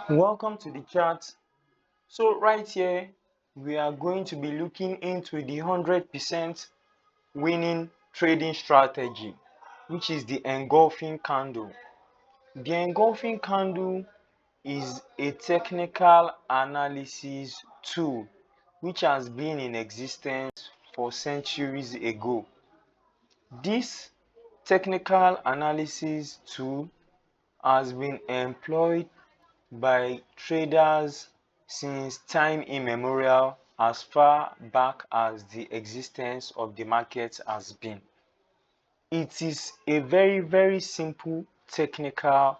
Welcome to the chat. So right here, we are going to be looking into the 100% winning trading strategy, which is the engulfing candle. The engulfing candle is a technical analysis tool which has been in existence for centuries ago. This technical analysis tool has been employed by traders since time immemorial, as far back as the existence of the market has been. It is a very simple technical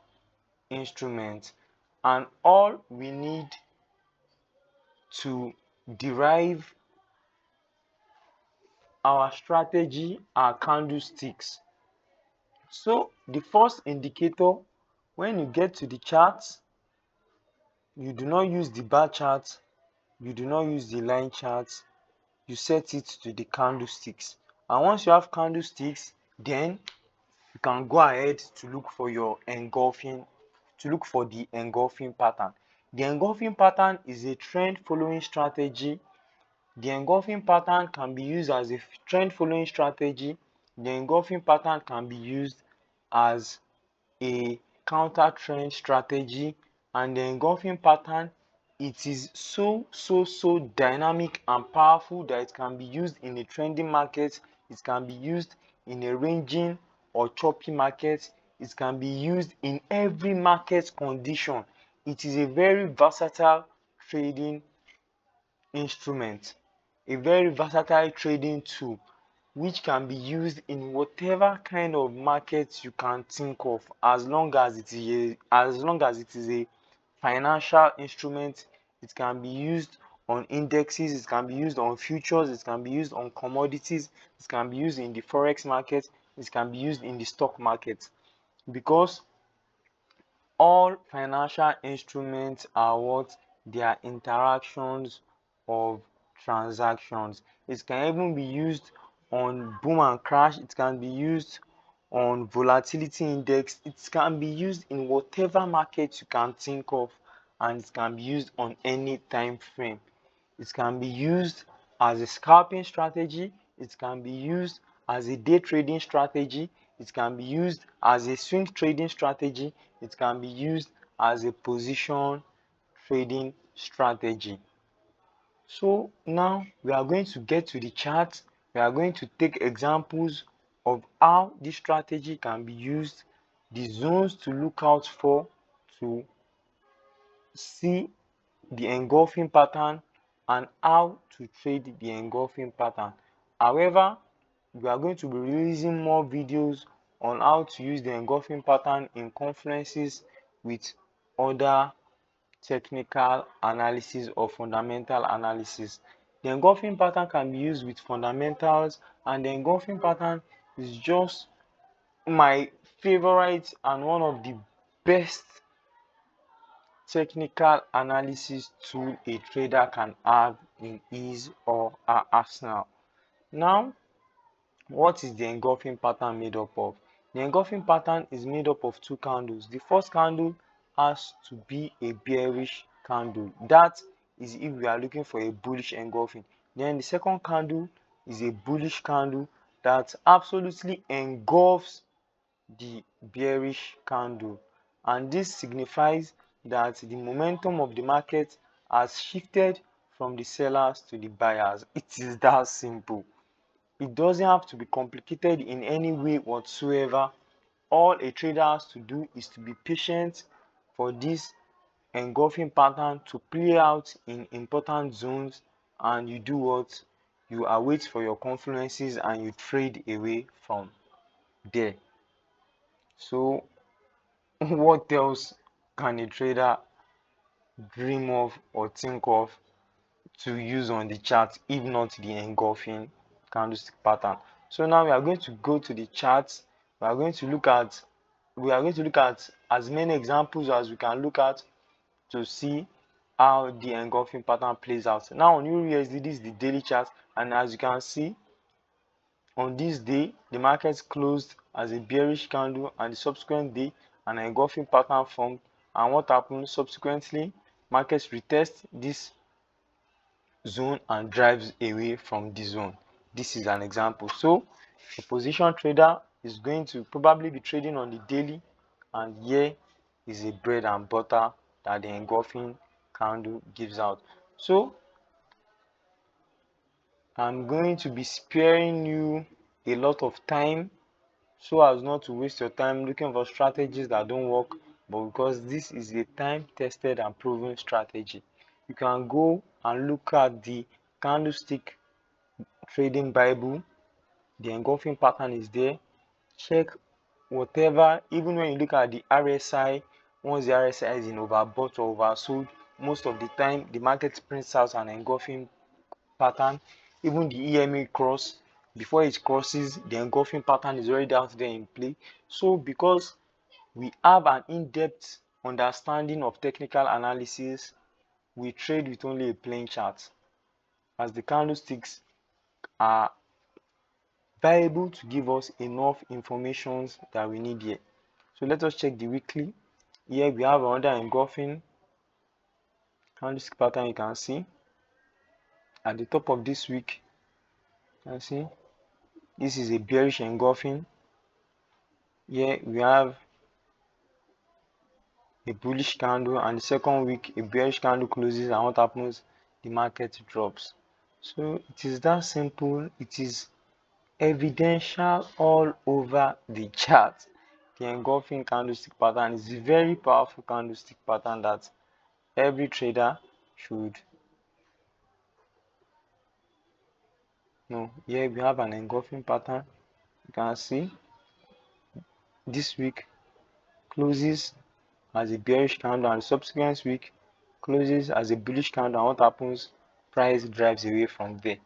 instrument, and all we need to derive our strategy are candlesticks. So the first indicator, when you get to the charts, you do not use the bar chart, you do not use the line chart, you set it to the candlesticks. And once you have candlesticks, then you can go ahead to look for the engulfing pattern. The engulfing pattern is a trend following strategy. The engulfing pattern can be used as a trend following strategy. The engulfing pattern can be used as a counter trend strategy, and the engulfing pattern, it is so dynamic and powerful that it can be used in a trending market, it can be used in a ranging or choppy market, it can be used in every market condition. It is a very versatile trading instrument, a very versatile trading tool which can be used in whatever kind of market you can think of, as long as it is a financial instrument. It can be used on indexes, it can be used on futures, it can be used on commodities, it can be used in the forex market, it can be used in the stock market, because all financial instruments are what they are interactions of transactions. It can even be used on boom and crash, it can be used on volatility index, it can be used in whatever market you can think of, and it can be used on any time frame. It can be used as a scalping strategy, it can be used as a day trading strategy, it can be used as a swing trading strategy, it can be used as a position trading strategy. So now we are going to get to the chart. We are going to take examples of how this strategy can be used, the zones to look out for to see the engulfing pattern, and how to trade the engulfing pattern. However, we are going to be releasing more videos on how to use the engulfing pattern in conferences with other technical analysis or fundamental analysis. The engulfing pattern can be used with fundamentals, and the engulfing pattern is just my favorite and one of the best technical analysis tool a trader can have in his or her arsenal. Now, what is the engulfing pattern made up of? The engulfing pattern is made up of two candles. The first candle has to be a bearish candle. That is if we are looking for a bullish engulfing. Then the second candle is a bullish candle that absolutely engulfs the bearish candle, and this signifies that the momentum of the market has shifted from the sellers to the buyers. It is that simple. It doesn't have to be complicated in any way whatsoever. All a trader has to do is to be patient for this engulfing pattern to play out in important zones, and you do what? You await for your confluences and you trade away from there. So what else can a trader dream of or think of to use on the chart if not the engulfing candlestick pattern? So now we are going to go to the charts. We are going to look at as many examples as we can look at to see how the engulfing pattern plays out. Now on EURUSD, this is the daily chart, and as you can see, on this day the market closed as a bearish candle, and the subsequent day an engulfing pattern formed, and what happens subsequently, markets retest this zone and drives away from the zone. This is an example. So a position trader is going to probably be trading on the daily, and here is a bread and butter that the engulfing candle gives out. So I'm going to be sparing you a lot of time so as not to waste your time looking for strategies that don't work, but because this is a time tested and proven strategy. You can go and look at the candlestick trading bible. The engulfing pattern is there. Check whatever, even when you look at the RSI, once the RSI is in overbought or oversold, most of the time the market prints out an engulfing pattern. Even the EMA cross, before it crosses, the engulfing pattern is already out there in play. So because we have an in-depth understanding of technical analysis, we trade with only a plain chart, as the candlesticks are viable to give us enough information that we need here. So let us check the weekly. Here we have another engulfing candlestick pattern. You can see at the top of this week, you can see this is a bearish engulfing. Here we have a bullish candle, and the second week a bearish candle closes, and what happens? The market drops. So it is that simple. It is evidential all over the chart. The engulfing candlestick pattern is a very powerful candlestick pattern that every trader should know. Here we have an engulfing pattern. You can see this week closes as a bearish candle, and the subsequent week closes as a bullish candle, and what happens? Price drives away from there.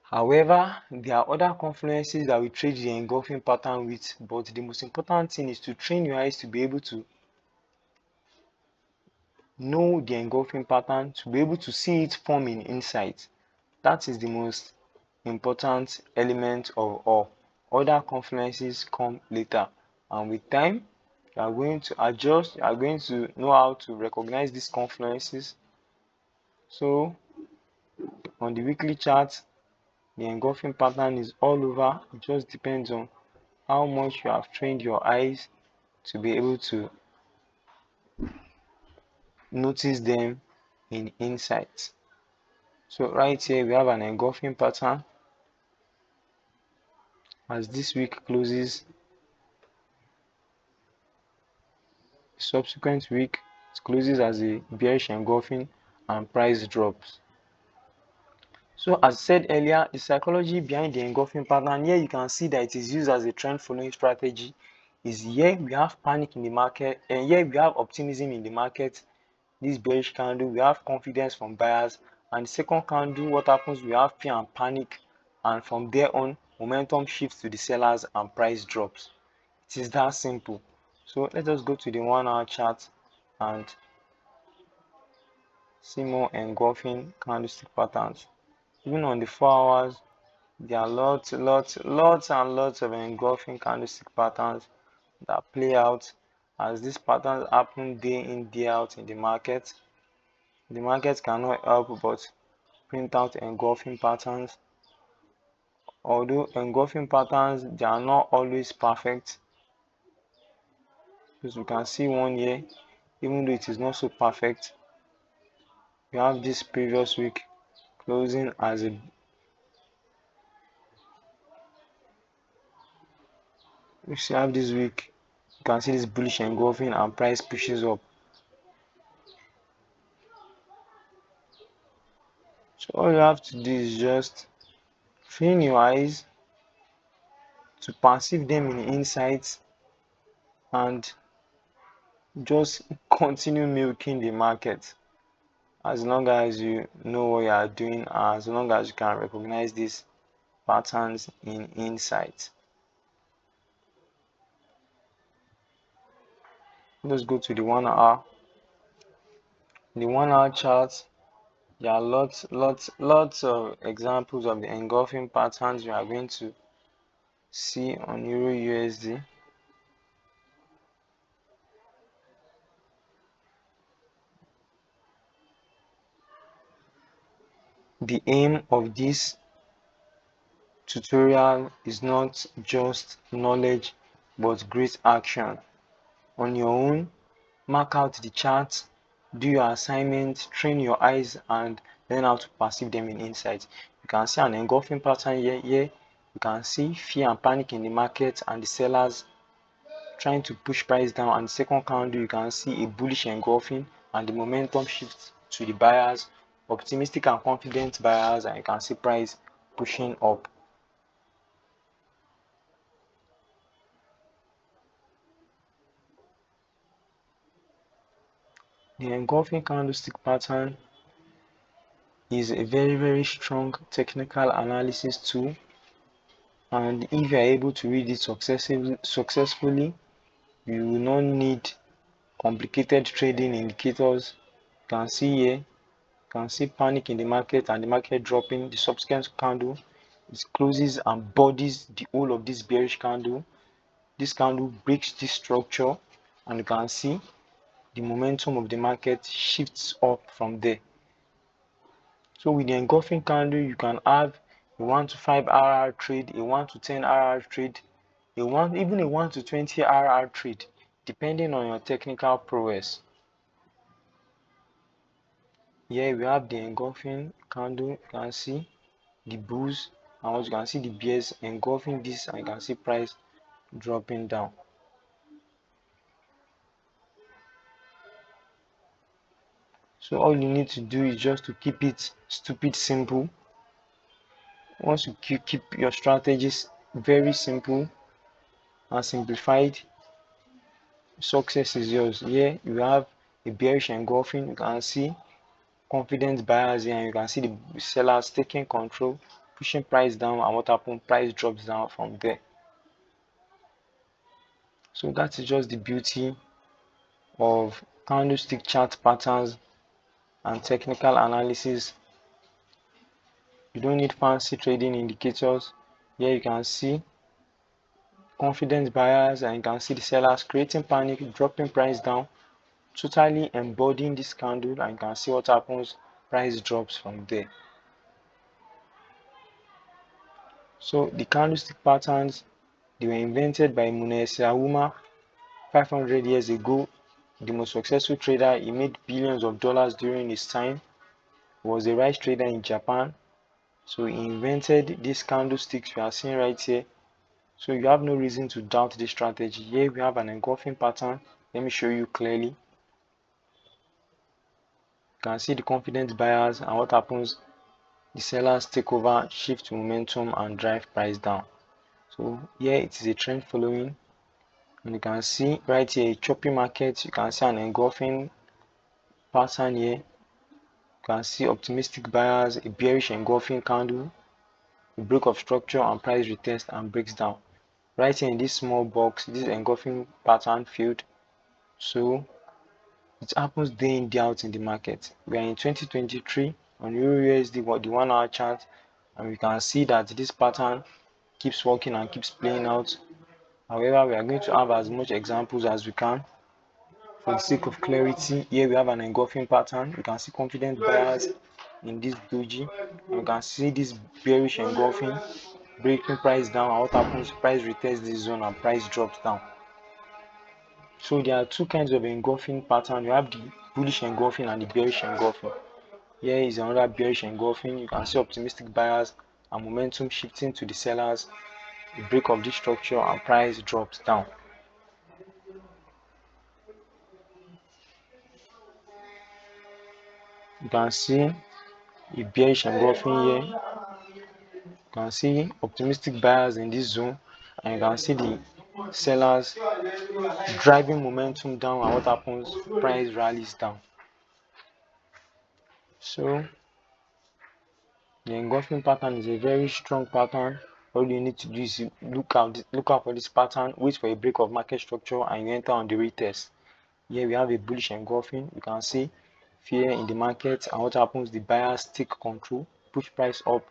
However, there are other confluences that we trade the engulfing pattern with, but the most important thing is to train your eyes to be able to know the engulfing pattern, to be able to see it forming insight. That is the most important element of all. Other confluences come later, and with time you are going to adjust, you are going to know how to recognize these confluences. So on the weekly chart, the engulfing pattern is all over. It just depends on how much you have trained your eyes to be able to notice them in insight. So right here we have an engulfing pattern. As this week closes, subsequent week it closes as a bearish engulfing and price drops. So as I said earlier, the psychology behind the engulfing pattern, here you can see that it is used as a trend following strategy. Is here we have panic in the market, and here we have optimism in the market. This bearish candle, we have confidence from buyers, and the second candle, what happens? We have fear and panic, and from there on momentum shifts to the sellers and price drops. It is that simple. So let us go to the 1 hour chart and see more engulfing candlestick patterns. Even on the 4 hours, there are lots and lots of engulfing candlestick patterns that play out, as these patterns happen day in, day out in the market. The market cannot help but print out engulfing patterns. Although engulfing patterns, they are not always perfect, because we can see one here, even though it is not so perfect. We have this previous week closing as a, we have this week, you can see this bullish engulfing and price pushes up. So all you have to do is just train your eyes to perceive them in insights, and just continue milking the market. As long as you know what you are doing, as long as you can recognize these patterns in insight. Let's go to the 1 hour. The 1 hour chart, there are lots of examples of the engulfing patterns we are going to see on Euro USD. The aim of this tutorial is not just knowledge but great action. On your own, mark out the charts, do your assignment, train your eyes and learn how to perceive them in insights. You can see an engulfing pattern here. You can see fear and panic in the market and the sellers trying to push price down, and the second candle you can see a bullish engulfing and the momentum shifts to the buyers, optimistic and confident buyers, and you can see price pushing up. The engulfing candlestick pattern is a very strong technical analysis tool, and if you are able to read it successfully, you will not need complicated trading indicators. You can see here, you can see panic in the market and the market dropping. The subsequent candle, it closes and bodies the whole of this bearish candle. This candle breaks this structure and you can see the momentum of the market shifts up from there. So with the engulfing candle, you can have a 1 to 5 RR trade, a 1 to 10 RR trade, even a 1 to 20 RR trade, depending on your technical prowess. Here we have the engulfing candle. You can see the bulls, and also you can see the bears engulfing this, and you can see price dropping down. So all you need to do is just to keep it stupid simple. Once you keep your strategies very simple and simplified, success is yours. Here you have a bearish engulfing. You can see confident buyers here, and you can see the sellers taking control, pushing price down, and what happened? Price drops down from there. So that is just the beauty of candlestick chart patterns and technical analysis. You don't need fancy trading indicators. Here you can see confident buyers, and you can see the sellers creating panic, dropping price down, totally embodying this candle, and you can see what happens. Price drops from there. So the candlestick patterns, they were invented by Muneesewuma 500 years ago. The most successful trader, he made billions of dollars during his time. He was a rice trader in Japan. So he invented these candlesticks we are seeing right here. So you have no reason to doubt this strategy. Here we have an engulfing pattern. Let me show you clearly. You can see the confident buyers, and what happens? The sellers take over, shift momentum and drive price down. So here it is a trend following, and you can see right here a choppy market. You can see an engulfing pattern here. You can see optimistic buyers, a bearish engulfing candle, a break of structure and price retest and breaks down. Right here in this small box, this engulfing pattern field. So it happens day in day out in the market. We are in 2023 on EURUSD, the 1 hour chart, and we can see that this pattern keeps working and keeps playing out. However, we are going to have as much examples as we can. For the sake of clarity, here we have an engulfing pattern. You can see confident buyers in this doji. You can see this bearish engulfing, breaking price down, and what happens? Price retests this zone and price drops down. So there are two kinds of engulfing pattern. You have the bullish engulfing and the bearish engulfing. Here is another bearish engulfing. You can see optimistic buyers and momentum shifting to the sellers, the break of this structure and price drops down. You can see a bearish engulfing here. You can see optimistic buyers in this zone, and you can see the sellers driving momentum down, and what happens? Price rallies down. So the engulfing pattern is a very strong pattern. All you need to do is look out for this pattern, wait for a break of market structure, and you enter on the retest. Here we have a bullish engulfing. You can see fear in the market, and what happens? The buyers take control, push price up,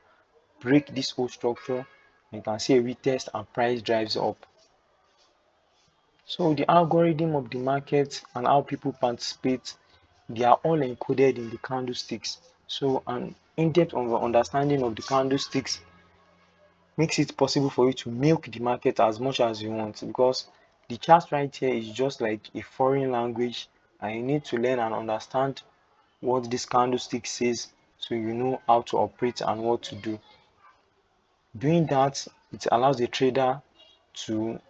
break this whole structure, and you can see a retest and price drives up. So the algorithm of the market and how people participate, they are all encoded in the candlesticks. So an in-depth understanding of the candlesticks makes it possible for you to milk the market as much as you want, because the chart right here is just like a foreign language, and you need to learn and understand what this candlestick says so you know how to operate and what to do. Doing that, it allows the trader to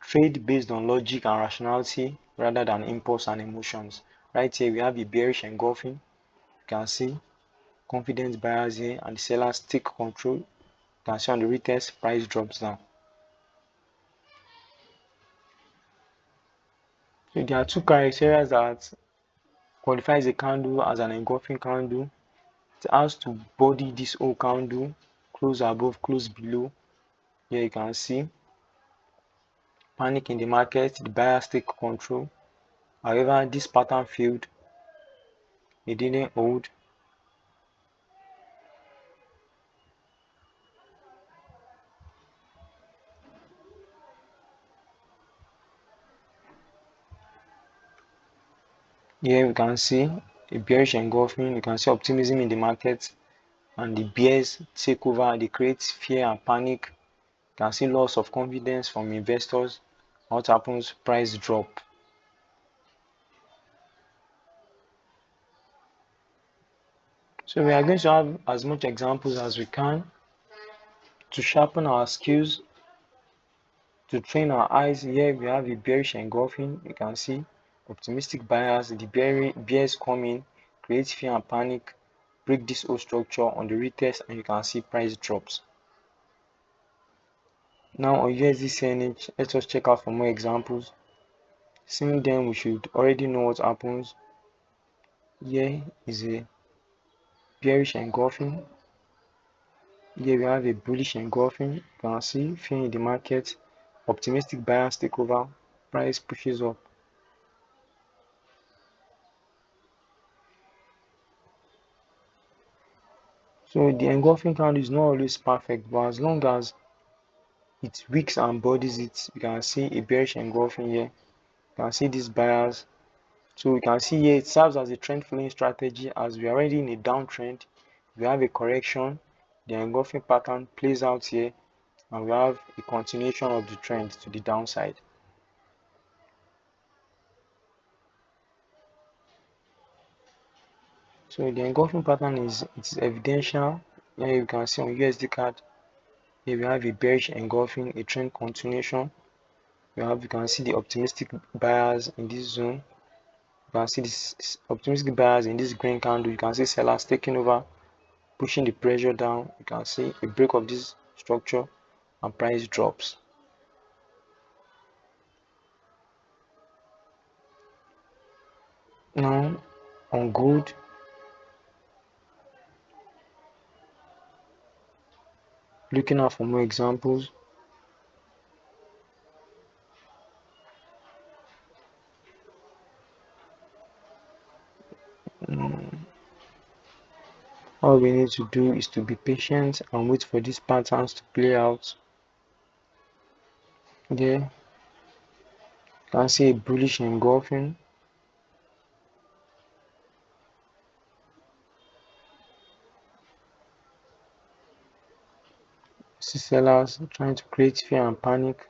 trade based on logic and rationality rather than impulse and emotions. Right here we have a bearish engulfing. You can see confidence buyers here and the sellers take control. You can see on the retest price drops down. So there are two criteria that qualifies a candle as an engulfing candle. It has to body this whole candle, close above, close below. Here you can see panic in the market, the buyers take control. However, this pattern failed. It didn't hold. Here we can see a bearish engulfing. You can see optimism in the market, and the bears take over. They create fear and panic. You can see loss of confidence from investors. What happens? Price drop. So we are going to have as much examples as we can to sharpen our skills, to train our eyes. Here we have a bearish engulfing. You can see optimistic buyers. The bears come in, create fear and panic, break this whole structure on the retest, and you can see price drops. Now on USD let us check out for more examples. Seeing them, we should already know what happens. Here is a bearish engulfing. Here we have a bullish engulfing. You can see fear in the market, optimistic buyers take over, price pushes up. So the engulfing candle is not always perfect, but as long as it wicks and bodies it, you can see a bearish engulfing here. You can see these buyers. So you can see here it serves as a trend following strategy. As we are already in a downtrend, we have a correction, the engulfing pattern plays out here, and we have a continuation of the trend to the downside. So the engulfing pattern is evidential. Here you can see on USD card, here we have a bearish engulfing, a trend continuation. You can see the optimistic buyers in this zone. You can see this optimistic buyers in this green candle. You can see sellers taking over, pushing the pressure down. You can see a break of this structure and price drops. Now on gold, looking out for more examples. All we need to do is to be patient and wait for these patterns to play out. There you can see a bullish engulfing. See sellers trying to create fear and panic,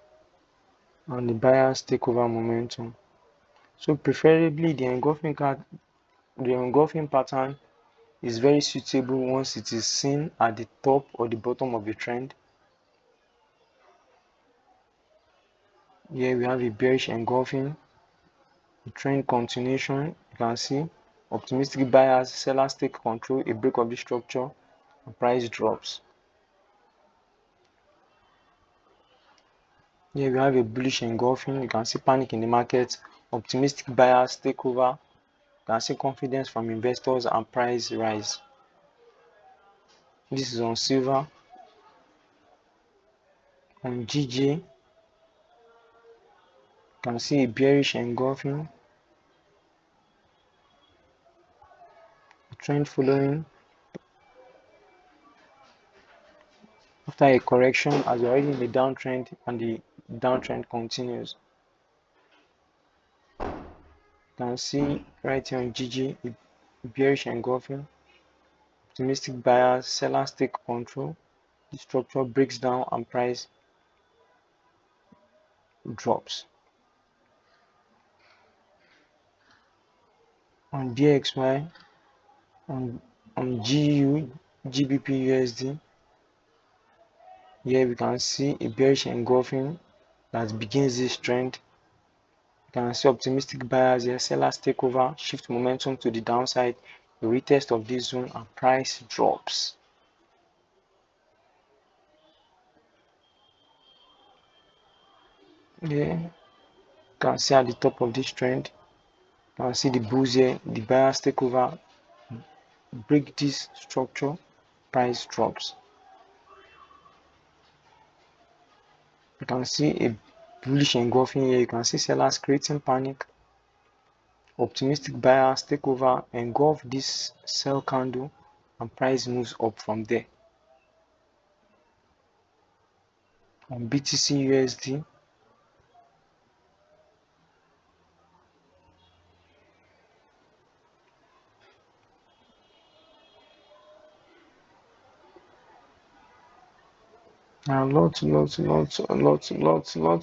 and the buyers take over momentum. So preferably the engulfing pattern is very suitable once it is seen at the top or the bottom of the trend. Here we have a bearish engulfing, a trend continuation. You can see optimistic buyers, sellers take control, a break of the structure, and price drops. Here we have a bullish engulfing. You can see panic in the market, optimistic buyers take over. You can see confidence from investors and price rise. This is on silver. On GJ, you can see a bearish engulfing, a trend following after a correction, as we're already in the downtrend and the downtrend continues. You can see right here on GG bearish engulfing, optimistic buyers, sellers take control, the structure breaks down and price drops. On DXY, on GU, GBP USD, here we can see a bearish engulfing that begins this trend. You can see optimistic buyers here, sellers take over, shift momentum to the downside, a retest of this zone and price drops. Yeah, you can see at the top of this trend, you can see the bulls here, the buyers take over, break this structure, price drops. You can see a bullish engulfing here, you can see sellers creating panic, optimistic buyers take over, engulf this sell candle and price moves up from there. On BTC USD, there are lots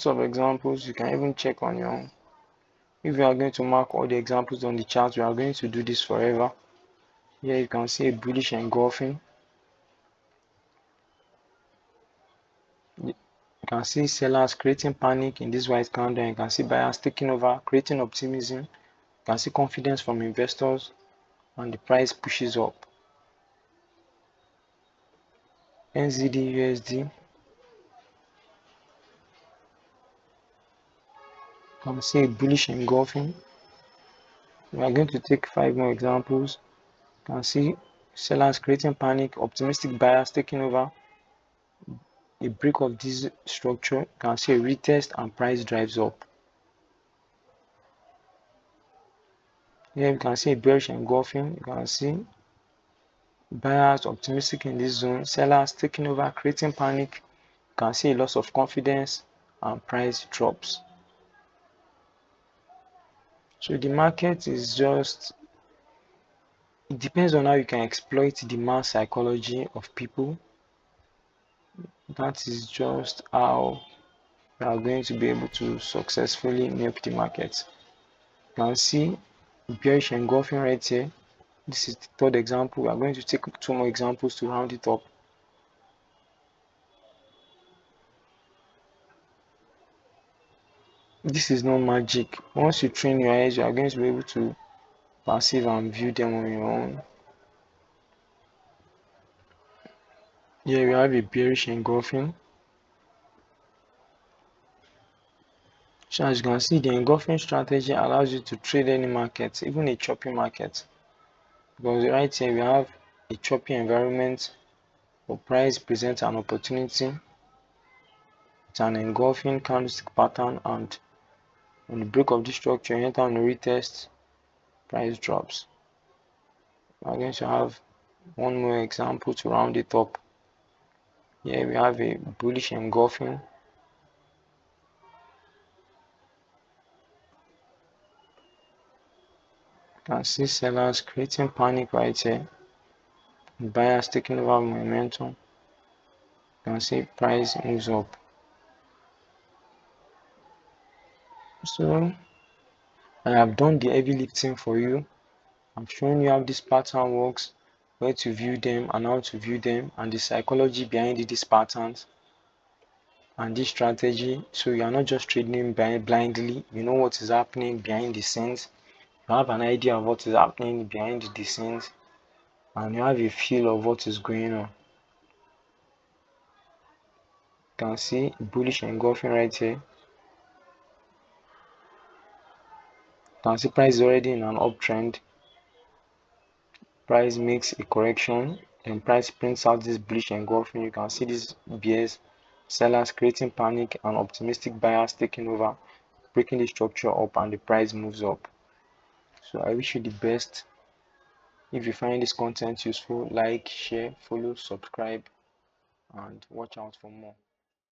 of examples. You can even check on your own. If you are going to mark all the examples on the chart, we are going to do this forever. Here you can see a bullish engulfing. You can see sellers creating panic in this white candle. You can see buyers taking over, creating optimism. You can see confidence from investors, and the price pushes up. NZD USD. You can see a bullish engulfing. We are going to take 5 more examples. You can see sellers creating panic, optimistic buyers taking over, a break of this structure. You can see a retest and price drives up. Here you can see a bearish engulfing. You can see buyers optimistic in this zone, sellers taking over, creating panic. You can see a loss of confidence and price drops. So the market is just, it depends on how you can exploit the mass psychology of people. That is just how we are going to be able to successfully milk the market. You can see bearish engulfing right here. This is the third example. We are going to take 2 more examples to round it up. This is not magic. Once you train your eyes, you are going to be able to perceive and view them on your own. Here we have a bearish engulfing. So as you can see, the engulfing strategy allows you to trade any market, even a choppy market. Because right here we have a choppy environment, but price presents an opportunity. It's an engulfing candlestick pattern, and on the break of this structure, you enter on a retest, price drops. We are going to have one more example to round it up. Here we have a bullish engulfing. You can see sellers creating panic right here, buyers taking over momentum. You can see price moves up. So I have done the heavy lifting for you. I'm showing you how this pattern works, where to view them and how to view them, and the psychology behind these patterns and this strategy. So you are not just trading blindly, you know what is happening behind the scenes. You have an idea of what is happening behind the scenes, and you have a feel of what is going on. You can see bullish engulfing right here. You can see price is already in an uptrend. Price makes a correction, then price prints out this bullish engulfing. You can see this bears, sellers creating panic and optimistic buyers taking over, breaking the structure up, and the price moves up. So I wish you the best. If you find this content useful, like, share, follow, subscribe, and watch out for more.